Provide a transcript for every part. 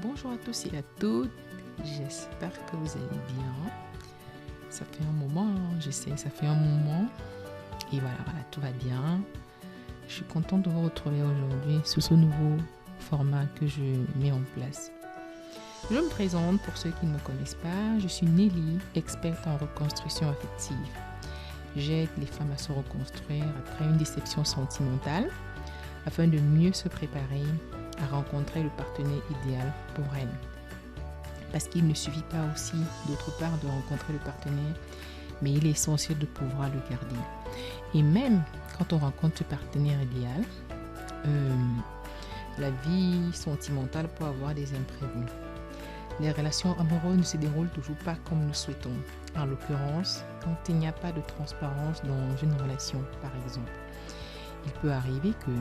Bonjour à tous et à toutes, j'espère que vous allez bien. Ça fait un moment, je sais, ça fait un moment. Et voilà, tout va bien. Je suis contente de vous retrouver aujourd'hui sur ce nouveau format que je mets en place. Je me présente pour ceux qui ne me connaissent pas. Je suis Nelly, experte en reconstruction affective. J'aide les femmes à se reconstruire après une déception sentimentale afin de mieux se préparer à rencontrer le partenaire idéal pour elles. Parce qu'il ne suffit pas aussi, d'autre part, de rencontrer le partenaire, mais il est essentiel de pouvoir le garder. Et même quand on rencontre ce partenaire idéal, la vie sentimentale peut avoir des imprévus. Les relations amoureuses ne se déroulent toujours pas comme nous souhaitons. En l'occurrence, quand il n'y a pas de transparence dans une relation, par exemple. Il peut arriver que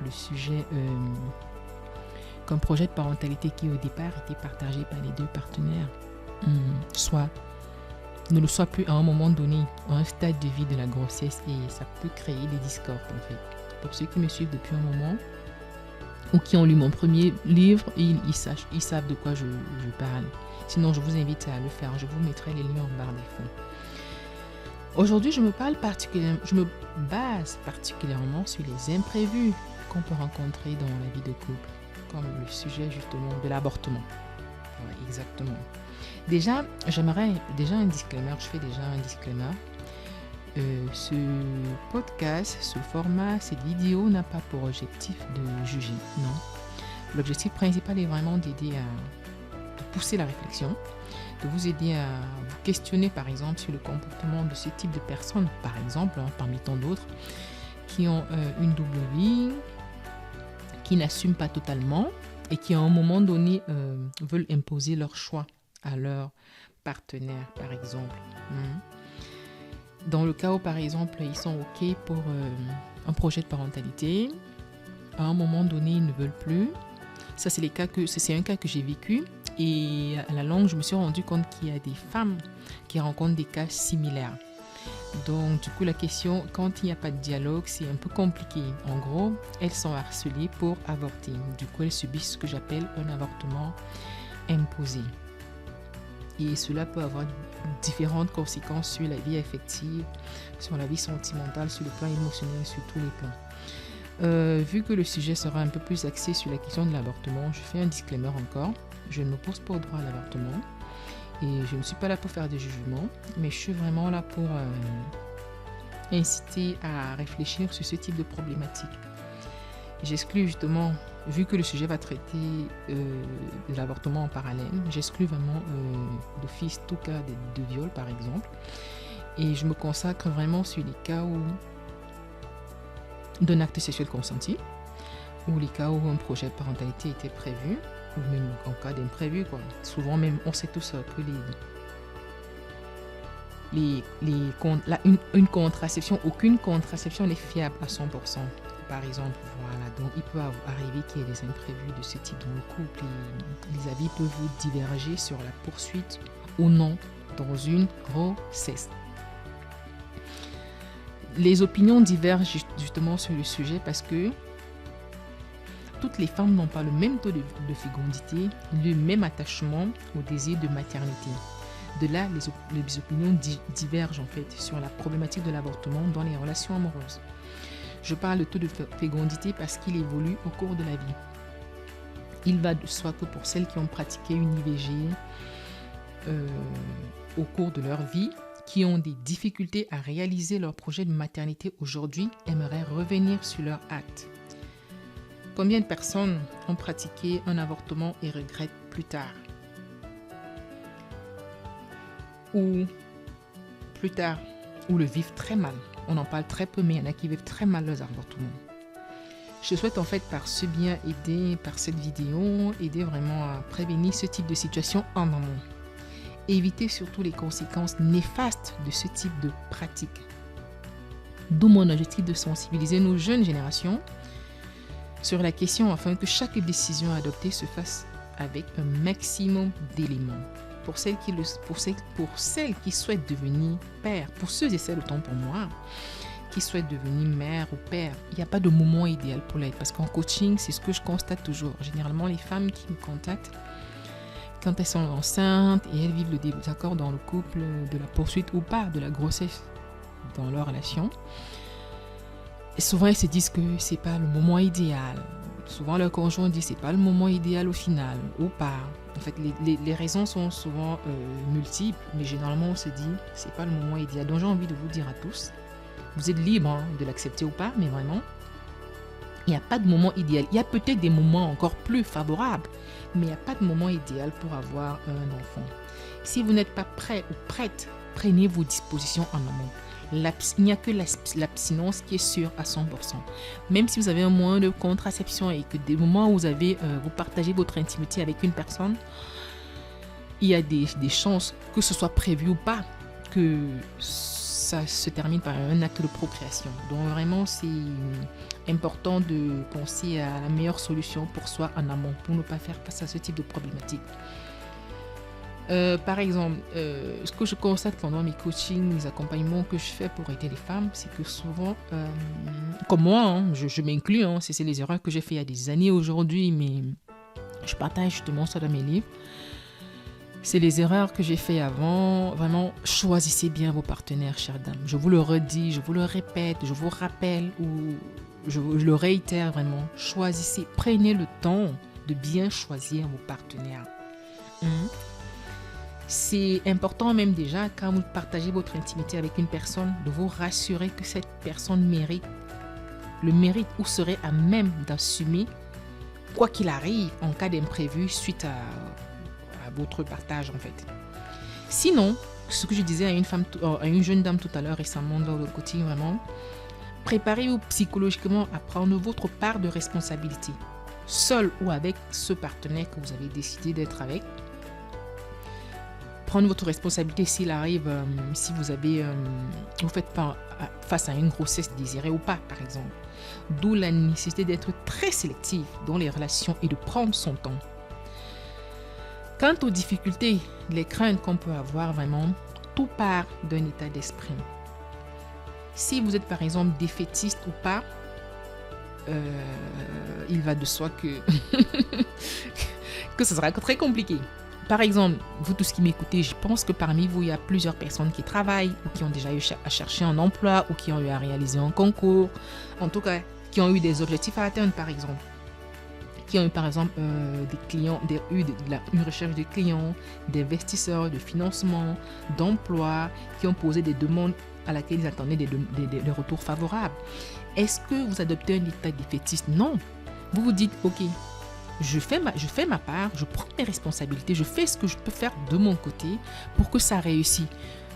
le sujet, qu'un projet de parentalité qui au départ était partagé par les deux partenaires, ne le soit plus à un moment donné, à un stade de vie de la grossesse, et ça peut créer des discordes en fait. Pour ceux qui me suivent depuis un moment, ou qui ont lu mon premier livre, ils savent de quoi je parle. Sinon, je vous invite à le faire. Je vous mettrai les liens en barre des fonds. Aujourd'hui, je me base particulièrement sur les imprévus qu'on peut rencontrer dans la vie de couple, comme le sujet justement de l'avortement. Ouais, exactement. Déjà, un disclaimer. Je fais déjà un disclaimer. Ce podcast, ce format, cette vidéo n'a pas pour objectif de juger, non. L'objectif principal est vraiment d'aider de pousser la réflexion, de vous aider à vous questionner par exemple sur le comportement de ce type de personnes, par exemple, parmi tant d'autres, qui ont une double vie, qui n'assument pas totalement et qui à un moment donné veulent imposer leur choix à leur partenaire, par exemple. Dans le cas où, par exemple, ils sont OK pour un projet de parentalité, à un moment donné, ils ne veulent plus. Ça, c'est un cas que j'ai vécu. Et à la longue, je me suis rendu compte qu'il y a des femmes qui rencontrent des cas similaires. Donc, du coup, la question, quand il n'y a pas de dialogue, c'est un peu compliqué. En gros, elles sont harcelées pour avorter. Du coup, elles subissent ce que j'appelle un avortement imposé. Et cela peut avoir différentes conséquences sur la vie affective, sur la vie sentimentale, sur le plan émotionnel, sur tous les plans. Vu que le sujet sera un peu plus axé sur la question de l'avortement, je fais un disclaimer encore. Je ne m'oppose pas au droit à l'avortement et je ne suis pas là pour faire des jugements, mais je suis vraiment là pour inciter à réfléchir sur ce type de problématique. J'exclus justement, vu que le sujet va traiter de l'avortement en parallèle, j'exclus vraiment d'office tout cas de viol par exemple. Et je me consacre vraiment sur les cas d'un acte sexuel consenti, ou les cas où un projet de parentalité était prévu, ou même en cas d'imprévu, quoi. Souvent même, on sait tous que une contraception, aucune contraception n'est fiable à 100%. Par exemple, voilà, donc il peut arriver qu'il y ait des imprévus de ce type dans le couple et les avis peuvent vous diverger sur la poursuite ou non dans une grossesse. Les opinions divergent justement sur le sujet parce que toutes les femmes n'ont pas le même taux de fécondité, le même attachement au désir de maternité. De là, les opinions divergent en fait sur la problématique de l'avortement dans les relations amoureuses. Je parle de taux de fécondité parce qu'il évolue au cours de la vie. Il va de soi que pour celles qui ont pratiqué une IVG au cours de leur vie, qui ont des difficultés à réaliser leur projet de maternité aujourd'hui, aimeraient revenir sur leur acte. Combien de personnes ont pratiqué un avortement et regrettent plus tard? Ou plus tard, ou le vivent très mal. On en parle très peu, mais il y en a qui vivent très mal leurs avortements. Je souhaite en fait par ce bien aider, par cette vidéo, aider vraiment à prévenir ce type de situation en amont. Éviter surtout les conséquences néfastes de ce type de pratique. D'où mon objectif de sensibiliser nos jeunes générations sur la question afin que chaque décision adoptée se fasse avec un maximum d'éléments. Pour celles qui souhaitent devenir pères, pour ceux et celles autant pour moi, qui souhaitent devenir mère ou père, il n'y a pas de moment idéal pour l'être. Parce qu'en coaching, c'est ce que je constate toujours. Généralement, les femmes qui me contactent, quand elles sont enceintes et elles vivent le désaccord dans le couple, de la poursuite ou pas de la grossesse dans leur relation, et souvent elles se disent que c'est pas le moment idéal. Souvent leur conjoint dit c'est pas le moment idéal au final ou pas. En fait, les raisons sont souvent multiples, mais généralement on se dit c'est pas le moment idéal. Donc j'ai envie de vous dire à tous, vous êtes libres de l'accepter ou pas, mais vraiment, il n'y a pas de moment idéal. Il y a peut-être des moments encore plus favorables, mais il n'y a pas de moment idéal pour avoir un enfant. Si vous n'êtes pas prêt ou prête, prenez vos dispositions en amont. Il n'y a que l'abstinence qui est sûre à 100%. Même si vous avez un moyen de contraception et que des moments où vous partagez votre intimité avec une personne, il y a des chances que ce soit prévu ou pas, que ça se termine par un acte de procréation. Donc vraiment, c'est important de penser à la meilleure solution pour soi en amont, pour ne pas faire face à ce type de problématique. Par exemple, ce que je constate pendant mes coachings, les accompagnements que je fais pour aider les femmes, c'est que souvent, comme moi, je m'inclus, c'est les erreurs que j'ai fait il y a des années aujourd'hui, mais je partage justement ça dans mes livres. C'est les erreurs que j'ai fait avant. Vraiment, choisissez bien vos partenaires, chères dames. Je vous le redis, je vous le répète, je vous rappelle ou je le réitère vraiment. Choisissez, prenez le temps de bien choisir vos partenaires. C'est important même déjà quand vous partagez votre intimité avec une personne de vous rassurer que cette personne mérite ou serait à même d'assumer quoi qu'il arrive en cas d'imprévu suite à votre partage en fait. Sinon, ce que je disais à une jeune dame tout à l'heure récemment dans le coaching, vraiment, préparez-vous psychologiquement à prendre votre part de responsabilité, seul ou avec ce partenaire que vous avez décidé d'être avec. Prendre votre responsabilité s'il arrive, si vous faites pas face à une grossesse désirée ou pas, par exemple. D'où la nécessité d'être très sélectif dans les relations et de prendre son temps. Quant aux difficultés, les craintes qu'on peut avoir, vraiment, tout part d'un état d'esprit. Si vous êtes par exemple défaitiste ou pas, il va de soi que ce sera très compliqué. Par exemple, vous tous qui m'écoutez, je pense que parmi vous, il y a plusieurs personnes qui travaillent ou qui ont déjà eu à chercher un emploi ou qui ont eu à réaliser un concours, en tout cas, qui ont eu des objectifs à atteindre par exemple. Qui ont eu par exemple des clients, une recherche de clients, d'investisseurs, de financement, d'emploi, qui ont posé des demandes à laquelle ils attendaient des retours favorables. Est-ce que vous adoptez un état défaitiste? Non. Vous vous dites, ok, je fais ma part, je prends mes responsabilités, je fais ce que je peux faire de mon côté pour que ça réussisse,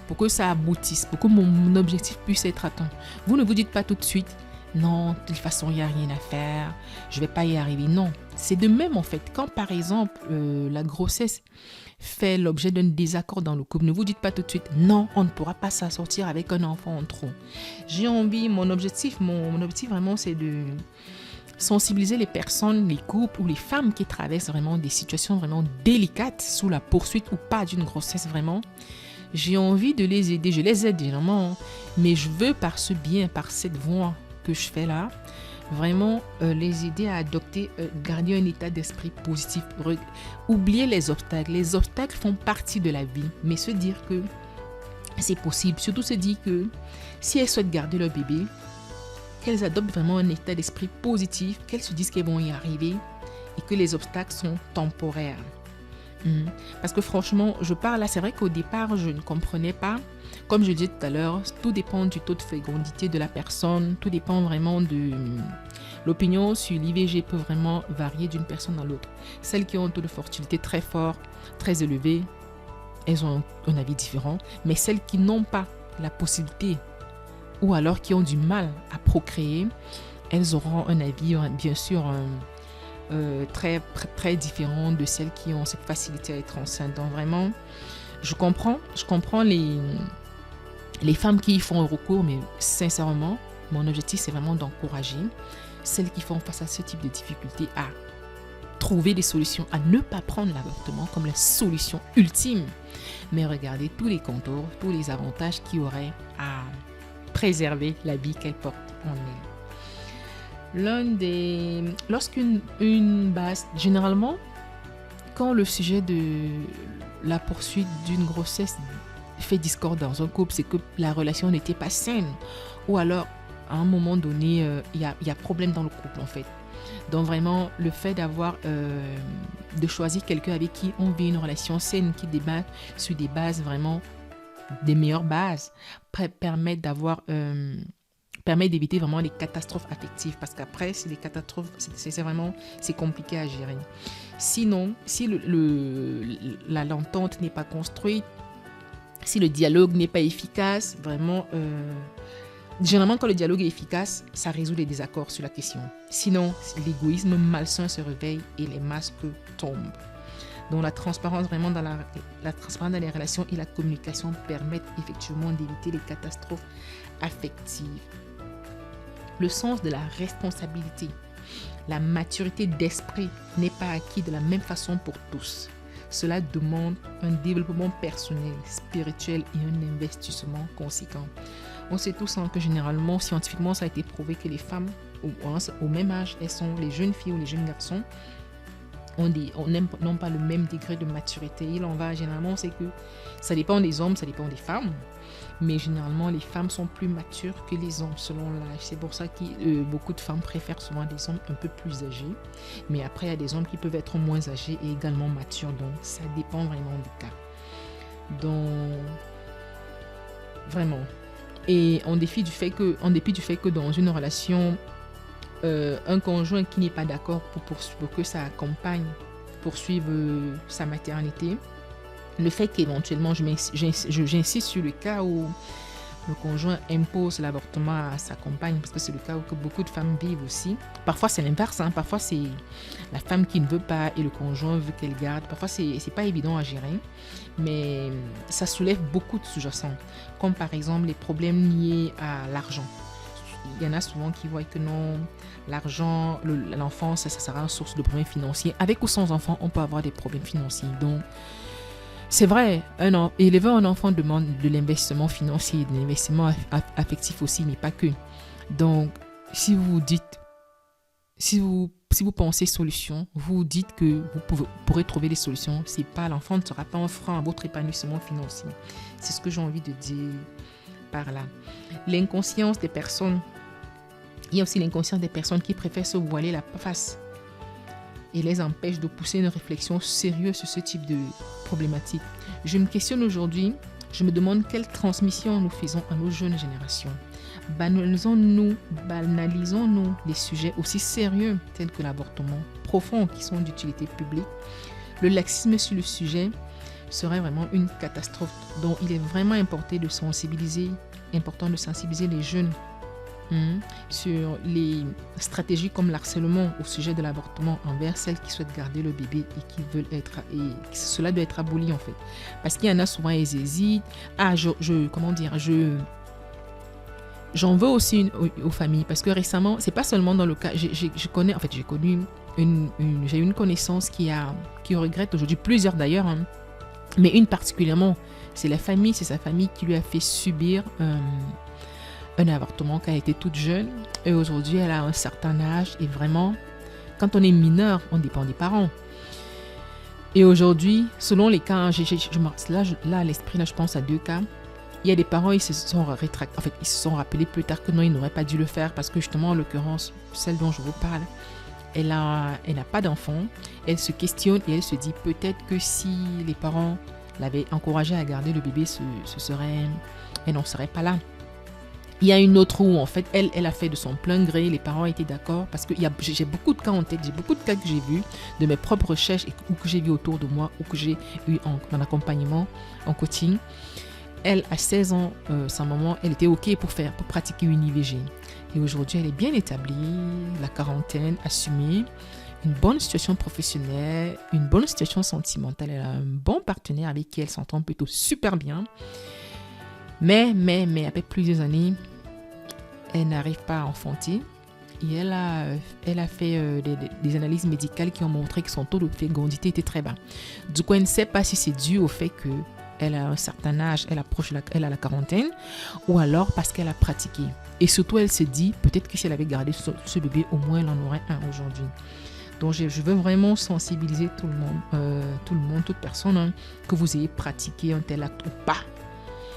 pour que ça aboutisse, pour que mon objectif puisse être atteint. Vous ne vous dites pas tout de suite, non, de toute façon, il n'y a rien à faire, je ne vais pas y arriver. Non, c'est de même en fait. Quand par exemple, la grossesse fait l'objet d'un désaccord dans le couple, ne vous dites pas tout de suite, non, on ne pourra pas s'en sortir avec un enfant en trop. J'ai envie, mon objectif vraiment, c'est de sensibiliser les personnes, les couples ou les femmes qui traversent vraiment des situations vraiment délicates sous la poursuite ou pas d'une grossesse vraiment. J'ai envie de les aider, je les aide évidemment, mais je veux par ce bien, par cette voie que je fais là, vraiment les aider à adopter, garder un état d'esprit positif, oublier les obstacles. Les obstacles font partie de la vie, mais se dire que c'est possible, surtout se dire que si elles souhaitent garder leur bébé, qu'elles adoptent vraiment un état d'esprit positif, qu'elles se disent qu'elles vont y arriver et que les obstacles sont temporaires. Parce que franchement, je parle là, c'est vrai qu'au départ, je ne comprenais pas. Comme je disais tout à l'heure, tout dépend du taux de fécondité de la personne, tout dépend vraiment de l'opinion sur l'IVG peut vraiment varier d'une personne à l'autre. Celles qui ont un taux de fertilité très fort, très élevé, elles ont un avis différent, mais celles qui n'ont pas la possibilité ou alors qui ont du mal à procréer, elles auront un avis bien sûr très, très différent de celles qui ont cette facilité à être enceintes. Donc vraiment, je comprends les femmes qui y font un recours, mais sincèrement, mon objectif c'est vraiment d'encourager celles qui font face à ce type de difficultés à trouver des solutions, à ne pas prendre l'avortement comme la solution ultime, mais regarder tous les contours, tous les avantages qu'il y aurait à préserver l'habit qu'elle porte en elle. Lorsqu'une base, généralement, quand le sujet de la poursuite d'une grossesse fait discorde dans un couple, c'est que la relation n'était pas saine. Ou alors, à un moment donné, il y a problème dans le couple, en fait. Donc vraiment, le fait de choisir quelqu'un avec qui on vit une relation saine, qui débat sur des bases vraiment, des meilleures bases, permet d'éviter vraiment les catastrophes affectives. Parce qu'après, c'est les catastrophes, c'est compliqué à gérer. Sinon, si l'entente n'est pas construite, si le dialogue n'est pas efficace, vraiment, généralement quand le dialogue est efficace, ça résout les désaccords sur la question. Sinon, l'égoïsme malsain se réveille et les masques tombent. Donc la transparence vraiment la transparence dans les relations et la communication permettent effectivement d'éviter les catastrophes affectives. Le sens de la responsabilité, la maturité d'esprit n'est pas acquis de la même façon pour tous. Cela demande un développement personnel, spirituel et un investissement conséquent. On sait tous que généralement, scientifiquement, ça a été prouvé que les femmes, au même âge, elles sont les jeunes filles ou les jeunes garçons, n'ont pas le même degré de maturité. Il en va généralement, c'est que ça dépend des hommes, ça dépend des femmes. Mais généralement, les femmes sont plus matures que les hommes selon l'âge. C'est pour ça que beaucoup de femmes préfèrent souvent des hommes un peu plus âgés. Mais après, il y a des hommes qui peuvent être moins âgés et également matures. Donc, ça dépend vraiment du cas. Donc, vraiment. Et en dépit du fait que dans une relation, un conjoint qui n'est pas d'accord pour que sa compagne poursuive sa maternité, le fait qu'éventuellement, j'insiste sur le cas où le conjoint impose l'avortement à sa compagne, parce que c'est le cas où beaucoup de femmes vivent aussi. Parfois, c'est l'inverse. Parfois, c'est la femme qui ne veut pas et le conjoint veut qu'elle garde. Parfois, c'est pas évident à gérer, mais ça soulève beaucoup de sous-jacents, comme par exemple les problèmes liés à l'argent. Il y en a souvent qui voient que non, l'argent, l'enfant, ça sera une source de problèmes financiers. Avec ou sans enfant, on peut avoir des problèmes financiers. Donc, c'est vrai, élever un enfant demande de l'investissement financier, de l'investissement affectif aussi, mais pas que. Donc, si vous pensez solution, vous dites que vous pourrez trouver des solutions. C'est pas, l'enfant ne sera pas un frein à votre épanouissement financier. C'est ce que j'ai envie de dire par là. L'inconscience des personnes. Il y a aussi l'inconscience des personnes qui préfèrent se voiler la face et les empêche de pousser une réflexion sérieuse sur ce type de problématique. Je me questionne aujourd'hui, je me demande quelle transmission nous faisons à nos jeunes générations. Banalisons-nous des sujets aussi sérieux tels que l'avortement, profonds qui sont d'utilité publique. Le laxisme sur le sujet serait vraiment une catastrophe dont il est vraiment important de sensibiliser les jeunes sur les stratégies comme l'harcèlement au sujet de l'avortement envers celles qui souhaitent garder le bébé et qui veulent cela doit être aboli en fait, parce qu'il y en a souvent ils hésitent. J'en veux aussi aux familles, parce que récemment, c'est pas seulement dans le cas, j'ai connu une connaissance qui regrette aujourd'hui, plusieurs d'ailleurs, mais une particulièrement, c'est sa famille qui lui a fait subir un avortement quand elle était toute jeune, et aujourd'hui elle a un certain âge, et vraiment quand on est mineur on dépend des parents. Et aujourd'hui, selon les cas, là à l'esprit, je pense à 2 cas. Il y a des parents, ils se sont rappelés plus tard que non, ils n'auraient pas dû le faire, parce que justement en l'occurrence celle dont je vous parle, elle n'a pas d'enfant, elle se questionne et elle se dit peut-être que si les parents l'avaient encouragée à garder le bébé, elle n'en serait pas là. Il y a une autre où en fait elle a fait de son plein gré, les parents étaient d'accord, parce que j'ai beaucoup de cas en tête, j'ai beaucoup de cas que j'ai vus de mes propres recherches ou que j'ai vu autour de moi ou que j'ai eu en accompagnement, en coaching. Elle, à 16 ans, sa maman, elle était OK pour pratiquer une IVG. Et aujourd'hui, elle est bien établie, la quarantaine, assumée, une bonne situation professionnelle, une bonne situation sentimentale. Elle a un bon partenaire avec qui elle s'entend plutôt super bien. Mais après plusieurs années, elle n'arrive pas à enfanter. Et elle a fait des analyses médicales qui ont montré que son tôt de fécondité était très bas. Du coup, elle ne sait pas si c'est dû au fait que elle a un certain âge, elle a la quarantaine, ou alors parce qu'elle a pratiqué. Et surtout, elle se dit, peut-être que si elle avait gardé ce bébé, au moins elle en aurait un aujourd'hui. Donc, je veux vraiment sensibiliser tout le monde, toute personne, hein, que vous ayez pratiqué un tel acte ou pas.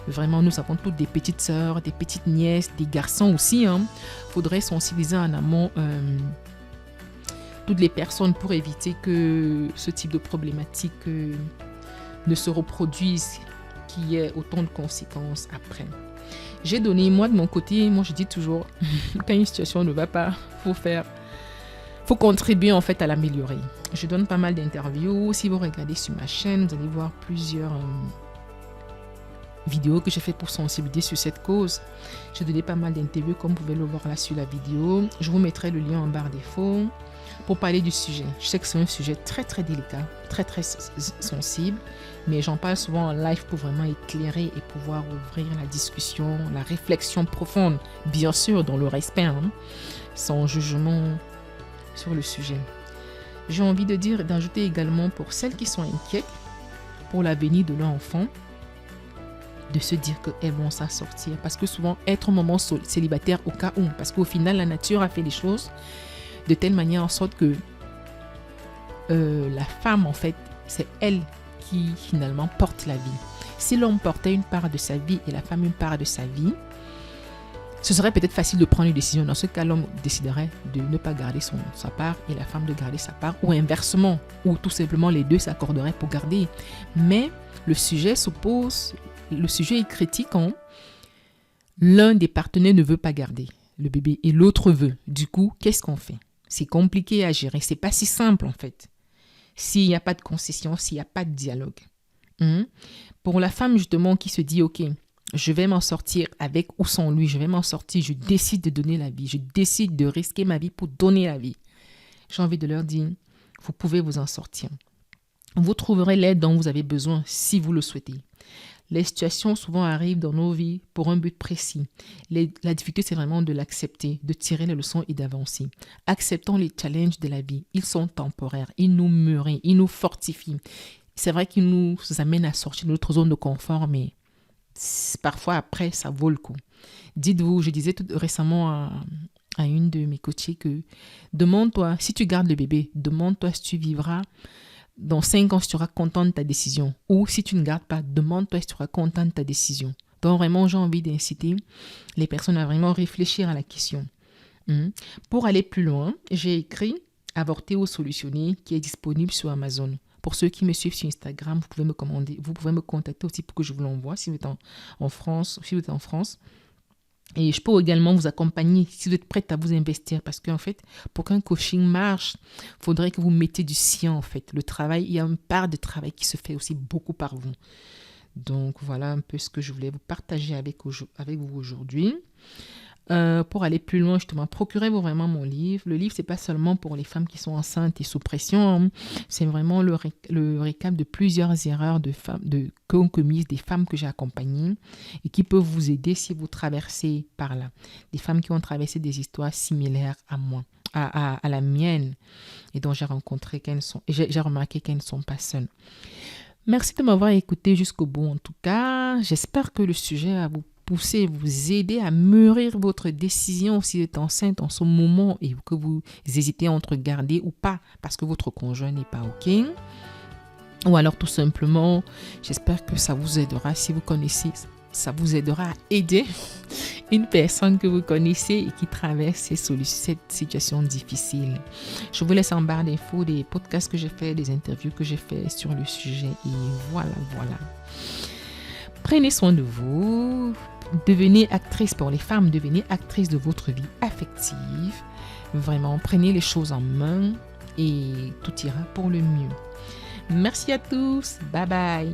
Vraiment, nous avons toutes des petites sœurs, des petites nièces, des garçons aussi. Il faudrait sensibiliser en amont toutes les personnes pour éviter que ce type de problématique ne se reproduise, qu'il y ait autant de conséquences après. J'ai donné, moi de mon côté, je dis toujours, quand une situation ne va pas, faut contribuer en fait à l'améliorer. Je donne pas mal d'interviews. Si vous regardez sur ma chaîne, vous allez voir plusieurs vidéos que j'ai fait pour sensibiliser sur cette cause. J'ai donné pas mal d'interviews comme vous pouvez le voir là sur la vidéo. Je vous mettrai le lien en barre d'infos pour parler du sujet. Je sais que c'est un sujet très très délicat, très très sensible, mais j'en parle souvent en live pour vraiment éclairer et pouvoir ouvrir la discussion, la réflexion profonde, bien sûr dans le respect, sans jugement sur le sujet. J'ai envie d'ajouter également pour celles qui sont inquiètes pour l'avenir de leur enfant, de se dire qu'elles vont s'en sortir. Parce que souvent, être un moment célibataire au cas où, parce qu'au final, la nature a fait les choses de telle manière en sorte que la femme, en fait, c'est elle qui finalement porte la vie. Si l'homme portait une part de sa vie et la femme une part de sa vie, ce serait peut-être facile de prendre une décision. Dans ce cas, l'homme déciderait de ne pas garder sa part et la femme de garder sa part, ou inversement, ou tout simplement les deux s'accorderaient pour garder. Mais le sujet est critique quand l'un des partenaires ne veut pas garder le bébé et l'autre veut. Du coup, qu'est-ce qu'on fait? C'est compliqué à gérer. C'est pas si simple en fait. S'il n'y a pas de concession, s'il n'y a pas de dialogue. Pour la femme justement qui se dit, ok, je vais m'en sortir avec ou sans lui, je vais m'en sortir, je décide de donner la vie, je décide de risquer ma vie pour donner la vie. J'ai envie de leur dire, vous pouvez vous en sortir. Vous trouverez l'aide dont vous avez besoin si vous le souhaitez. Les situations souvent arrivent dans nos vies pour un but précis. La difficulté, c'est vraiment de l'accepter, de tirer les leçons et d'avancer. Acceptons les challenges de la vie. Ils sont temporaires, ils nous mûrissent, ils nous fortifient. C'est vrai qu'ils nous amènent à sortir de notre zone de confort, mais parfois après, ça vaut le coup. Dites-vous, je disais tout récemment à une de mes coachées que demande-toi, si tu gardes le bébé, demande-toi si tu vivras dans 5 ans, si tu seras content de ta décision. Ou si tu ne gardes pas, demande-toi si tu seras content de ta décision. Donc vraiment, j'ai envie d'inciter les personnes à vraiment réfléchir à la question. Pour aller plus loin, j'ai écrit « Avorter ou solutionner » qui est disponible sur Amazon. Pour ceux qui me suivent sur Instagram, vous pouvez me contacter aussi pour que je vous l'envoie si vous êtes en France. Et je peux également vous accompagner si vous êtes prête à vous investir. Parce qu'en fait, pour qu'un coaching marche, il faudrait que vous mettiez du sien en fait. Le travail, il y a une part de travail qui se fait aussi beaucoup par vous. Donc voilà un peu ce que je voulais vous partager avec vous aujourd'hui. Pour aller plus loin, justement, procurez-vous vraiment mon livre. Le livre, c'est pas seulement pour les femmes qui sont enceintes et sous pression. C'est vraiment le récap de plusieurs erreurs qu'ont commises des femmes que j'ai accompagnées et qui peuvent vous aider si vous traversez par là. Des femmes qui ont traversé des histoires similaires à moi, à la mienne, et dont j'ai remarqué qu'elles ne sont pas seules. Merci de m'avoir écouté jusqu'au bout. En tout cas, j'espère que le sujet va vous aider à mûrir votre décision si vous êtes enceinte en ce moment et que vous hésitez entre garder ou pas parce que votre conjoint n'est pas OK. Ou alors tout simplement, j'espère que ça vous aidera si vous connaissez, ça vous aidera à aider une personne que vous connaissez et qui traverse cette situation difficile. Je vous laisse en barre d'infos des podcasts que j'ai fait, des interviews que j'ai fait sur le sujet et voilà. Prenez soin de vous. Devenez actrice pour les femmes, devenez actrice de votre vie affective. Vraiment, prenez les choses en main et tout ira pour le mieux. Merci à tous. Bye bye.